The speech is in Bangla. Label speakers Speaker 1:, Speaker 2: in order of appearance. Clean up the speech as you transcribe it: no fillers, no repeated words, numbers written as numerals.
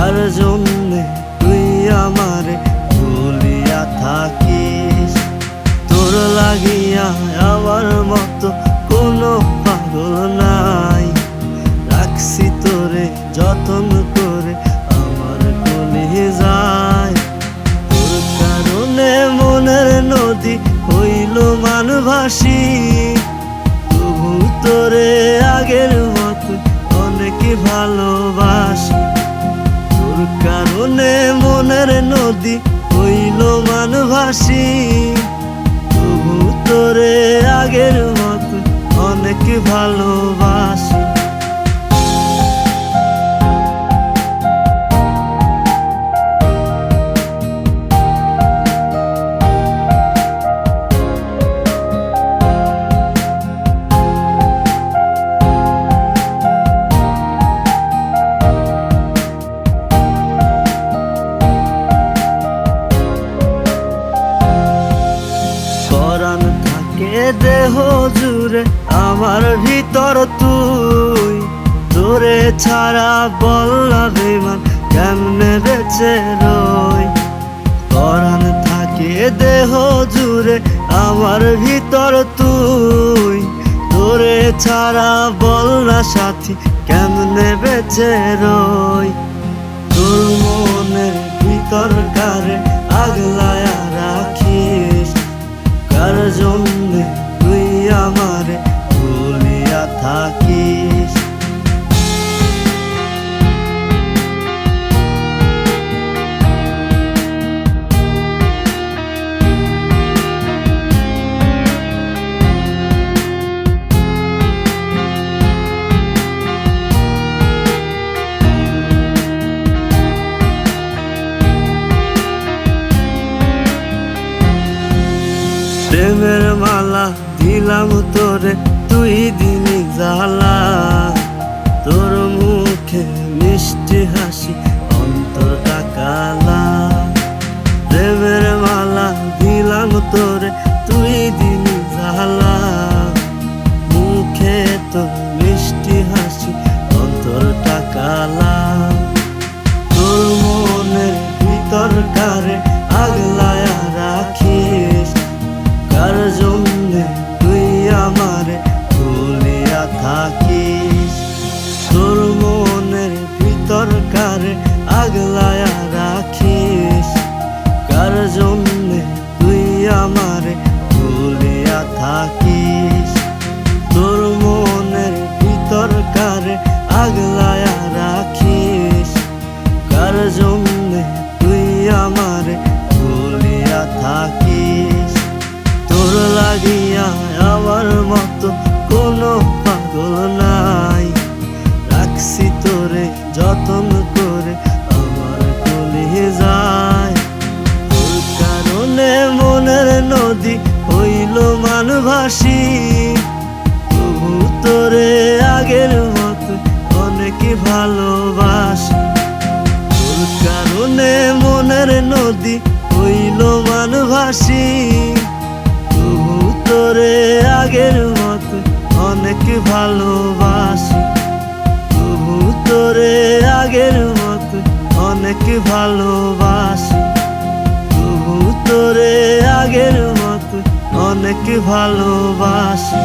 Speaker 1: কার জন্যে তুই আমারে ভুলিয়া থাকিস। তোর লাগিয়া আমার মতো কোনো পাগল নাই, রাখছি তোরে যতন করে আমার কলিজায়। তোর কারণে মনের নদী হইল মানভাসী, তবু তোরে আগের মতো অনেক ভালোবাসি। তোর কারণে মনের নদী হইল মানভাসী, তবু তোরে আগের মতো অনেক ভালোবাসি। পরাণ থাকে দেহ জুড়ে আমার ভিতর তুই, তোরে ছাড়া বললা বেমান কেমনে বেঁচে রই। পরাণ থাকে দেহ জুড়ে আমার ভিতর তুই, তোরে ছাড়া বললা সাথী কেমনে বেঁচে রই। তোর মনের ভিতর কারে আগলায়া রাখিস, কার জন্যে তুই আমারে ভুলিয়া থাকিস। প্রেমের মালা দিলাম তোরে তুই দিলি জ্বালা, তোর মুখে মিষ্টি হাসি অন্তরটা কালা। প্রেমের মালা দিলাম তোরে তুই দিলি জ্বালা, মুখে তোর মিষ্টি হাসি অন্তরটা কালা। তোর মনের ভিতর কারে আগলায়া রাখিস, কার জন্যে তুই আমারে ভুলিয়া থাকিস। তোর মনের ভিতর কারে আগলায়া রাখিস, কার জন্যে তুই আমারে ভুলিয়া থাকিস। তোর মনের ভিতর কারে আগলায়া রাখিস, কার জন্যে তুই আমারে ভুলিয়া থাকিস। তোর লাগিয়া আমার মতো কোনো পাগল নাই, রাখছি তোরে যতন করে আমার কলিজায়। তোর কারণে মনের নদী হইল মানভাসী, তবু তোরে আগের মতো অনেক ভালোবাসি। তোর কারণে মনের নদী হইল মানভাসী, তোরে আগের মতো অনেক ভালোবাসি। তবু তোরে আগের মতো অনেক ভালোবাসি, তবু তোরে আগের মতো অনেক ভালোবাসি।